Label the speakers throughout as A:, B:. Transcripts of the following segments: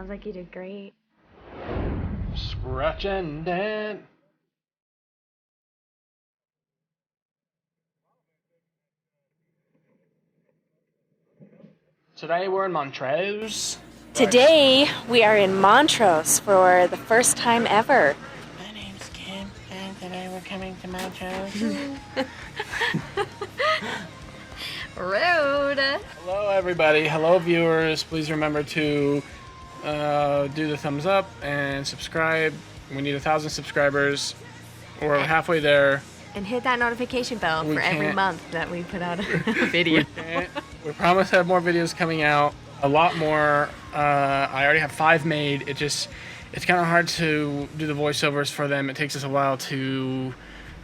A: Sounds like you did great.
B: Scratch and Dent. Today we're in Montrose.
A: Today we are in Montrose for the first time ever.
B: My name's Kim, and today we're coming to Montrose.
A: Rude.
B: Hello, everybody. Hello, viewers. Please remember to do the thumbs up and subscribe. We need 1,000 subscribers. We're halfway there.
A: And hit that notification bell for every month that we put out a video.
B: We promise to have more videos coming out. A lot more. I already have 5 made. It's kind of hard to do the voiceovers for them. It takes us a while to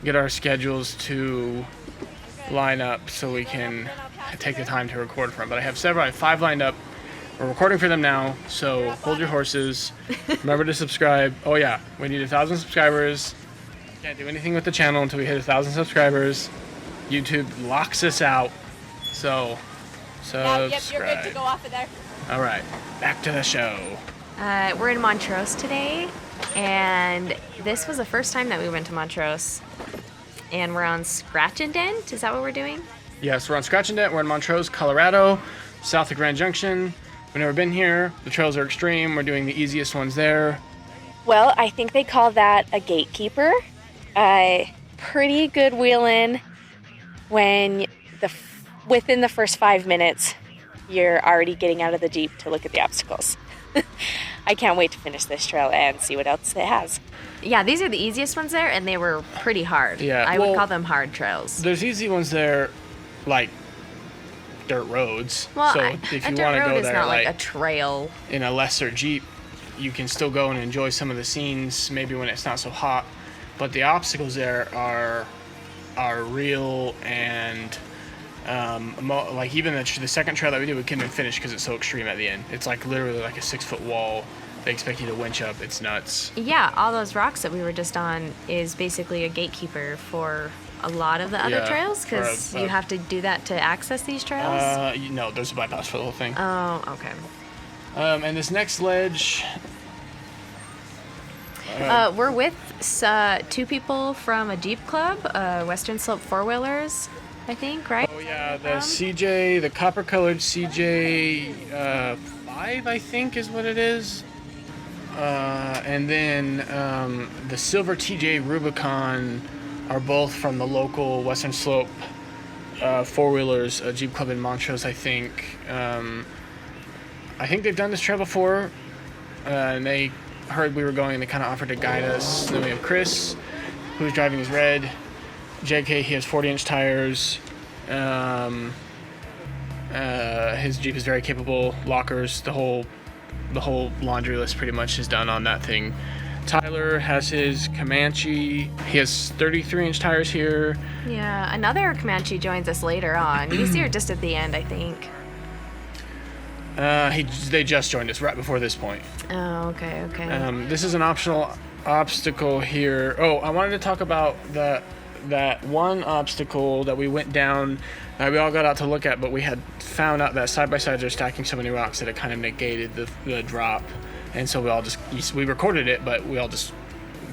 B: get our schedules to line up so we can take the time to record for them. But I have 5 lined up. We're recording for them now, so hold your horses. Remember to subscribe. Oh yeah, we need 1,000 subscribers. Can't do anything with the channel until we hit 1,000 subscribers. YouTube locks us out. So, subscribe.
C: Yep, you're good to go off of there.
B: All right, back to the show.
A: We're in Montrose today, and this was the first time that we went to Montrose. And we're on Scratch and Dent. Is that what we're doing?
B: Yes, we're on Scratch and Dent. We're in Montrose, Colorado, south of Grand Junction. We've never been here. The trails are extreme. We're doing the easiest ones there.
A: Well, I think they call that a gatekeeper. Pretty good wheeling when within the first 5 minutes you're already getting out of the Jeep to look at the obstacles. I can't wait to finish this trail and see what else it has. Yeah, these are the easiest ones there, and they were pretty hard.
B: Yeah,
A: I would call them hard trails.
B: There's easy ones there, like dirt roads.
A: Well,
B: so if you
A: a dirt
B: want to
A: road
B: go
A: is
B: there,
A: not like a trail.
B: in a lesser Jeep, you can still go and enjoy some of the scenes, maybe when it's not so hot. But the obstacles there are real, and like even the second trail that we did, we couldn't even finish because it's so extreme at the end. It's like literally like a 6-foot wall. They expect you to winch up. It's nuts.
A: Yeah, all those rocks that we were just on is basically a gatekeeper for a lot of the other trails, because you have to do that to access these trails.
B: No, there's a bypass for the whole thing.
A: Oh, okay.
B: And this next ledge.
A: We're with 2 people from a Jeep club, Western Slope 4-wheelers, I think, right?
B: Oh yeah, the CJ, the copper-colored CJ 5, I think is what it is. And then the silver TJ Rubicon are both from the local Western Slope 4-wheelers, a Jeep club in Montrose, I think. I think they've done this trail before, and they heard we were going, and they kind of offered to guide us. And then we have Chris, who's driving his red. JK, he has 40-inch tires. His Jeep is very capable. Lockers, the whole laundry list pretty much is done on that thing. Tyler has his Comanche. He has 33-inch tires here.
A: Yeah, another Comanche joins us later on. You see her just at the end, I think.
B: They just joined us right before this point.
A: Oh, okay.
B: This is an optional obstacle here. Oh, I wanted to talk about that one obstacle that we went down. We all got out to look at, but we had found out that side-by-sides are stacking so many rocks that it kind of negated the drop. And so we recorded it, but we all just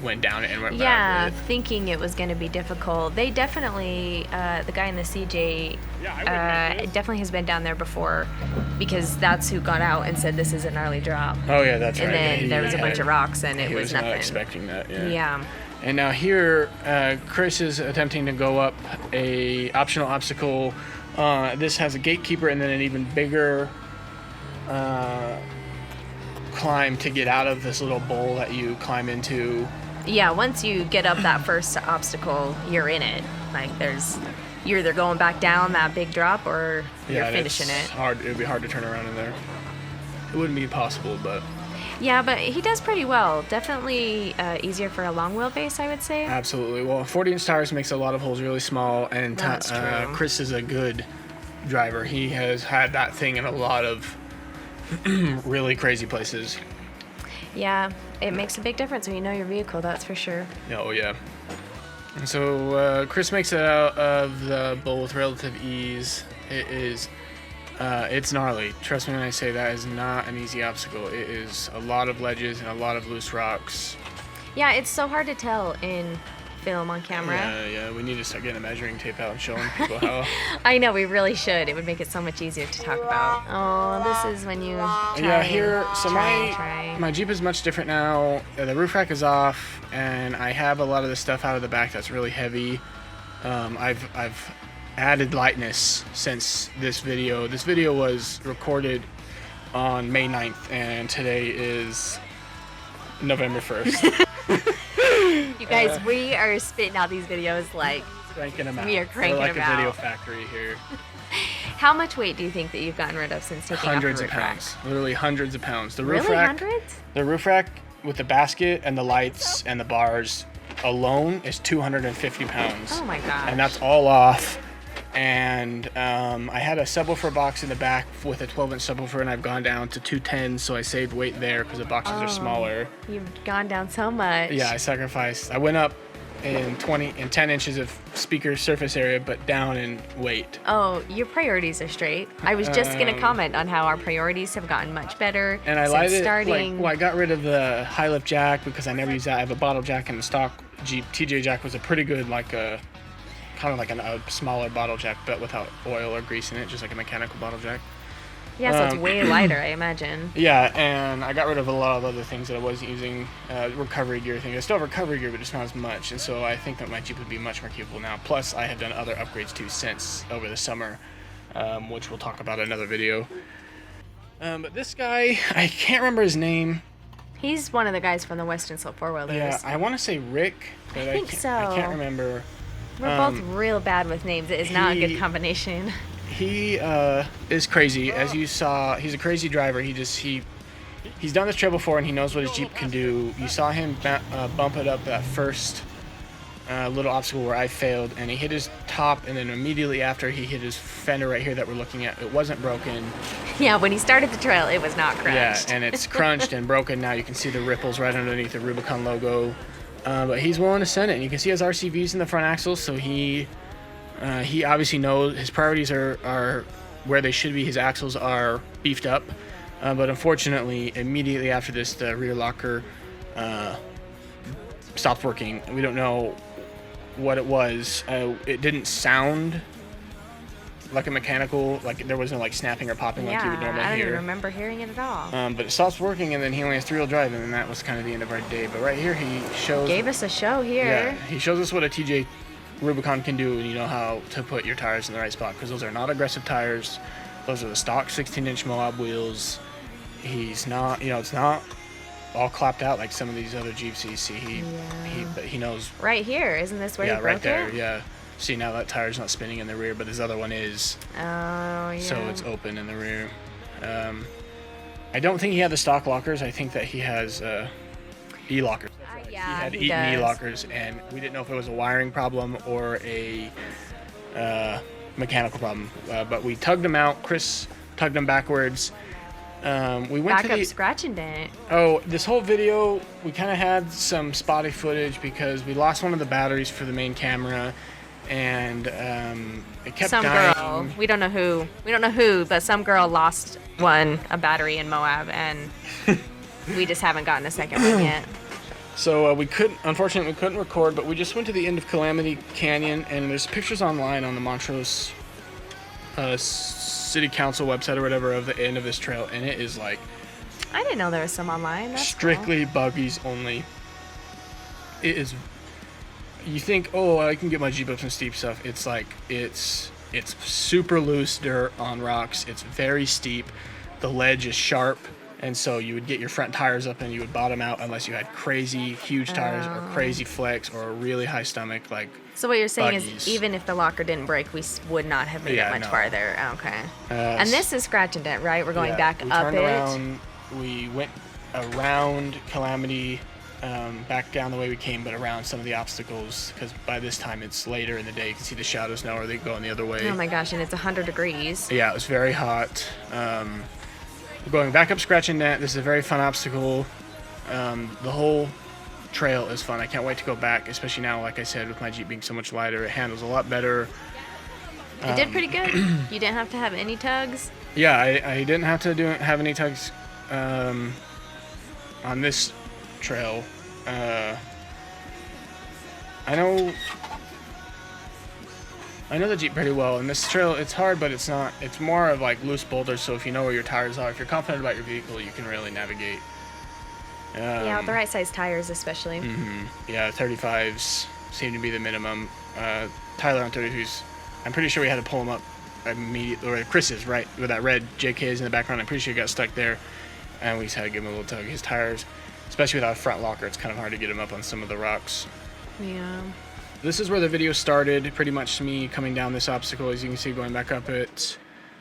B: went down it and went back.
A: Yeah, thinking it was going to be difficult. They definitely, the guy in the CJ, definitely has been down there before, because that's who got out and said this is a gnarly drop.
B: Oh yeah, that's right.
A: And then there was a bunch of rocks, and it was nothing.
B: He was not expecting that.
A: Yeah.
B: And now here, Chris is attempting to go up a optional obstacle. This has a gatekeeper and then an even bigger climb to get out of this little bowl that you climb into.
A: Yeah, once you get up that first obstacle, you're in it. Like you're either going back down that big drop or you're finishing it.
B: Hard. It'd be hard to turn around in there. It wouldn't be possible, but.
A: Yeah, but he does pretty well. Definitely easier for a long wheelbase, I would say.
B: Absolutely. Well, 40-inch tires makes a lot of holes really small, and
A: That's true.
B: Chris is a good driver. He has had that thing in a lot of really crazy places.
A: Yeah, it makes a big difference when you know your vehicle, that's for sure.
B: Oh, yeah. And so Chris makes it out of the bowl with relative ease. It is It's gnarly. Trust me when I say that is not an easy obstacle. It is a lot of ledges and a lot of loose rocks.
A: Yeah, it's so hard to tell in film on camera.
B: Yeah, we need to start getting a measuring tape out and showing people how.
A: I know, we really should. It would make it so much easier to talk about. Oh, this is when you try.
B: Yeah, here, so
A: try.
B: my Jeep is much different now. The roof rack is off, and I have a lot of the stuff out of the back that's really heavy. I've added lightness since this video. This video was recorded on May 9th, and today is November 1st.
A: You guys, we are spitting out these videos like
B: cranking them out.
A: We are cranking
B: We're like
A: them
B: a video
A: out.
B: factory here.
A: How much weight do you think that you've gotten rid of since taking
B: Hundreds
A: off
B: of
A: the roof
B: pounds. Literally hundreds of pounds. The
A: rack?
B: roof
A: Really,
B: rack,
A: hundreds?
B: the roof rack with the basket and the lights and the bars alone is 250 pounds.
A: Oh my gosh.
B: And that's all off. And I had a subwoofer box in the back with a 12-inch subwoofer, and I've gone down to 210, so I saved weight there because the boxes are smaller.
A: You've gone down so much.
B: Yeah, I sacrificed. I went up in 10 inches of speaker surface area, but down in weight.
A: Oh, your priorities are straight. I was just going to comment on how our priorities have gotten much better
B: And I
A: since
B: lied it,
A: starting.
B: I got rid of the high lift jack because I never use that. I have a bottle jack, and the stock Jeep TJ jack was a pretty good, kind of like a smaller bottle jack, but without oil or grease in it, just like a mechanical bottle jack.
A: Yeah, so it's way lighter, I imagine.
B: Yeah, and I got rid of a lot of other things that I wasn't using, recovery gear things. I still have recovery gear, but just not as much, and so I think that my Jeep would be much more capable now. Plus, I have done other upgrades too since over the summer, which we'll talk about in another video. But this guy, I can't remember his name.
A: He's one of the guys from the Western Slope Four-Wheelers.
B: Yeah, I want to say Rick, but I
A: think
B: can't,
A: so.
B: I can't remember.
A: We're both real bad with names. It is not a good combination.
B: He is crazy. As you saw, he's a crazy driver. He's done this trail before, and he knows what his Jeep can do. You saw him bump it up that first little obstacle where I failed, and he hit his top, and then immediately after he hit his fender right here that we're looking at. It wasn't broken.
A: Yeah, when he started the trail, it was not crunched.
B: Yeah, and it's crunched and broken now. You can see the ripples right underneath the Rubicon logo. But he's willing to send it, and you can see his RCVs in the front axles, so he obviously knows his priorities are where they should be. His axles are beefed up, but unfortunately, immediately after this, the rear locker stopped working. We don't know what it was. It didn't sound like a mechanical, like there wasn't like snapping or popping like you would normally
A: I don't
B: hear.
A: even remember hearing it at all.
B: But it stops working, and then he only has 3-wheel drive, and then that was kind of the end of our day. But right here, he shows.
A: Gave us a show here.
B: Yeah, he shows us what a TJ Rubicon can do, and you know how to put your tires in the right spot, because those are not aggressive tires. Those are the stock 16-inch Moab wheels. He's not, it's not all clapped out like some of these other Jeeps you see. But he knows.
A: Right here, isn't this where you broke
B: right there,
A: it?
B: yeah. See, now that tire's not spinning in the rear, but this other one is.
A: Oh, yeah.
B: So it's open in the rear. I don't think he had the stock lockers. I think that he has e-lockers.
A: Yeah,
B: he had Eaton e-lockers, and we didn't know if it was a wiring problem or a mechanical problem. But we tugged them out. Chris tugged them backwards. We went to the
A: Scratch and Dent.
B: Oh, this whole video we kind of had some spotty footage because we lost one of the batteries for the main camera, and it kept dying.
A: Girl, we don't know who, but some girl lost a battery in Moab, and we just haven't gotten a second one yet.
B: So unfortunately, we couldn't record, but we just went to the end of Calamity Canyon, and there's pictures online on the Montrose City Council website or whatever of the end of this trail, and it is like
A: I didn't know there was some online. That's
B: strictly buggies only. It is. You think, oh, I can get my Jeep up some steep stuff. It's like it's super loose dirt on rocks. It's very steep. The ledge is sharp. And so you would get your front tires up and you would bottom out unless you had crazy huge tires or crazy flex or a really high stomach.
A: So what you're saying
B: buggies.
A: is even if the locker didn't break, we would not have made it much farther. Okay. And this is Scratch and Dent, right? We're going back
B: we
A: up
B: turned
A: it.
B: Around, we went around Calamity, back down the way we came, but around some of the obstacles because by this time it's later in the day. You can see the shadows now, or they go the other way.
A: Oh my gosh, and it's 100 degrees.
B: Yeah, it was very hot. We're going back up Scratch and Dent. This is a very fun obstacle. The whole trail is fun. I can't wait to go back, especially now, like I said, with my Jeep being so much lighter. It handles a lot better.
A: It did pretty good. You didn't have to have any tugs.
B: Yeah, I didn't have to have any tugs on this trail. I know the Jeep pretty well, and this trail, it's hard, but it's not. It's more of like loose boulders, so if you know where your tires are, if you're confident about your vehicle, you can really navigate.
A: Yeah, the right size tires especially.
B: Yeah, 35s seem to be the minimum. Tyler on 32s, I'm pretty sure we had to pull him up immediately, or Chris is, right, with that red JK is in the background. I'm pretty sure he got stuck there, and we just had to give him a little tug. His tires, especially without a front locker, it's kind of hard to get him up on some of the rocks.
A: Yeah.
B: This is where the video started, pretty much me coming down this obstacle. As you can see, going back up it.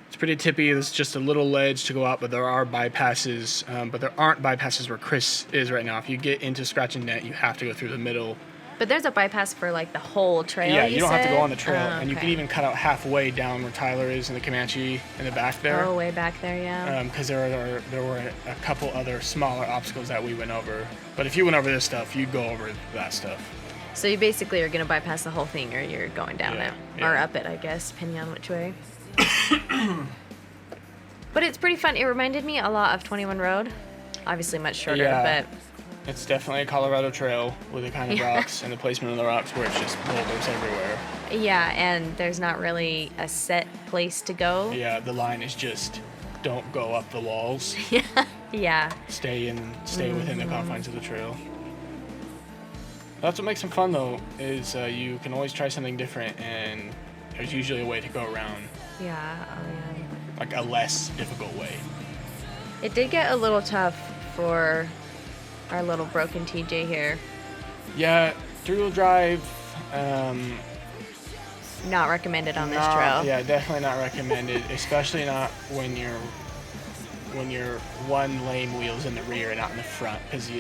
B: It's pretty tippy. There's just a little ledge to go up, but there are bypasses. But there aren't bypasses where Chris is right now. If you get into Scratch and Dent, you have to go through the middle.
A: But there's a bypass for like the whole trail.
B: Yeah, you don't have to go on the trail,
A: Oh,
B: and you
A: okay.
B: can even cut out halfway down where Tyler is in the Comanche in the back there.
A: Oh, way back there, yeah.
B: Because there were a couple other smaller obstacles that we went over. But if you went over this stuff, you'd go over that stuff.
A: So you basically are going to bypass the whole thing, or you're going down
B: Yeah,
A: it.
B: yeah.
A: Or up it, I guess, depending on which way. But it's pretty fun. It reminded me a lot of 21 Road. Obviously much shorter,
B: Yeah.
A: but...
B: It's definitely a Colorado trail with the kind of rocks and the placement of the rocks where it's just boulders everywhere.
A: Yeah, and there's not really a set place to go.
B: Yeah, the line is just don't go up the walls.
A: Yeah.
B: Stay within the confines of the trail. That's what makes them fun, though, is you can always try something different, and there's usually a way to go around,
A: Yeah, oh yeah.
B: like a less difficult way.
A: It did get a little tough for our little broken TJ here.
B: Yeah, three-wheel drive.
A: Not recommended on this trail.
B: Yeah, definitely not recommended, especially not when your one lane wheel's in the rear and not in the front, because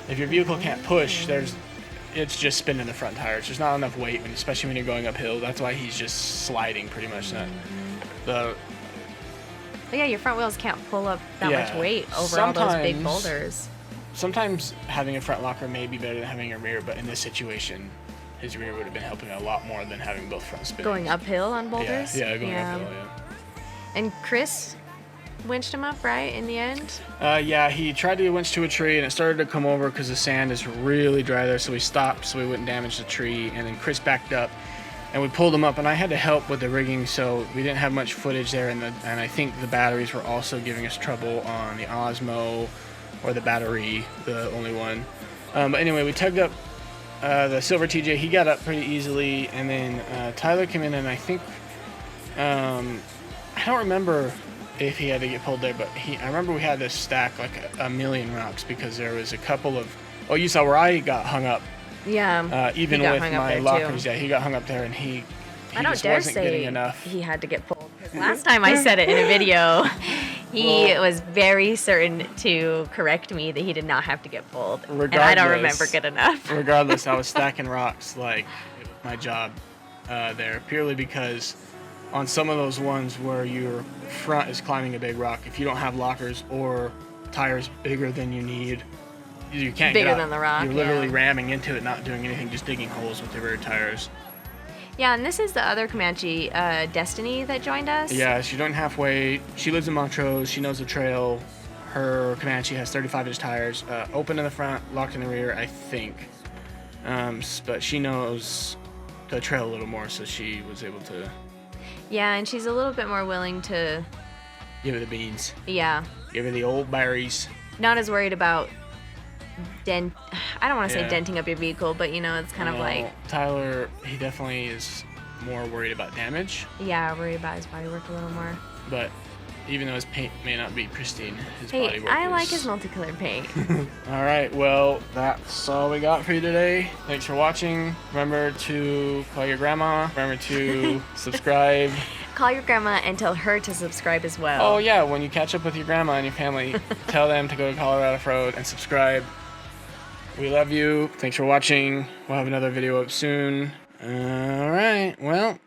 B: if your vehicle can't push, it's just spinning the front tires. There's not enough weight, especially when you're going uphill. That's why he's just sliding pretty much.
A: But yeah, your front wheels can't pull up that much weight over all those big boulders.
B: Sometimes having a front locker may be better than having a rear, but in this situation, his rear would have been helping a lot more than having both front spinning.
A: Going uphill on boulders?
B: Yeah, going uphill, yeah.
A: And Chris winched him up, right, in the end?
B: Yeah, he tried to winch to a tree, and it started to come over because the sand is really dry there, so we stopped so we wouldn't damage the tree, and then Chris backed up, and we pulled him up, and I had to help with the rigging, so we didn't have much footage there, and I think the batteries were also giving us trouble on the Osmo, or the battery, the only one. But anyway, we tugged up the silver TJ. He got up pretty easily, and then Tyler came in, and I think I don't remember if he had to get pulled there, but I remember we had to stack like a million rocks because there was a couple of. Oh, you saw where I got hung up.
A: Yeah.
B: Even with my lockers, yeah, he got hung up there, and he
A: I don't
B: just
A: dare
B: wasn't getting
A: say
B: enough.
A: he had to get pulled. 'Cause last time I said it in a video, he was very certain to correct me that he did not have to get pulled. And I don't remember good enough.
B: Regardless, I was stacking rocks like it was my job there, purely because on some of those ones where your front is climbing a big rock, if you don't have lockers or tires bigger than you need, you can't
A: Bigger
B: get up.
A: than the rock,
B: You're literally
A: yeah.
B: ramming into it, not doing anything, just digging holes with your rear tires.
A: Yeah, and this is the other Comanche, Destiny, that joined us.
B: Yeah, she joined halfway. She lives in Montrose. She knows the trail. Her Comanche has 35-inch tires, open in the front, locked in the rear, I think. But she knows the trail a little more, so she was able to
A: Yeah, and she's a little bit more willing to,
B: give her the beans.
A: yeah,
B: Give her the old berries.
A: not as worried about I don't want to say
B: Yeah.
A: denting up your vehicle, but you know, it's kind of like,
B: Tyler, he definitely is more worried about damage,
A: yeah, worried about his bodywork a little more.
B: but even though his paint may not be pristine, his
A: Hey,
B: bodywork
A: I
B: is...
A: like his multicolored paint.
B: All right, well, that's all we got for you today. Thanks for watching. Remember to call your grandma. Remember to subscribe.
A: Call your grandma and tell her to subscribe as well.
B: Oh, yeah, when you catch up with your grandma and your family, tell them to go to Colorado Road and subscribe. We love you. Thanks for watching. We'll have another video up soon. All right, well...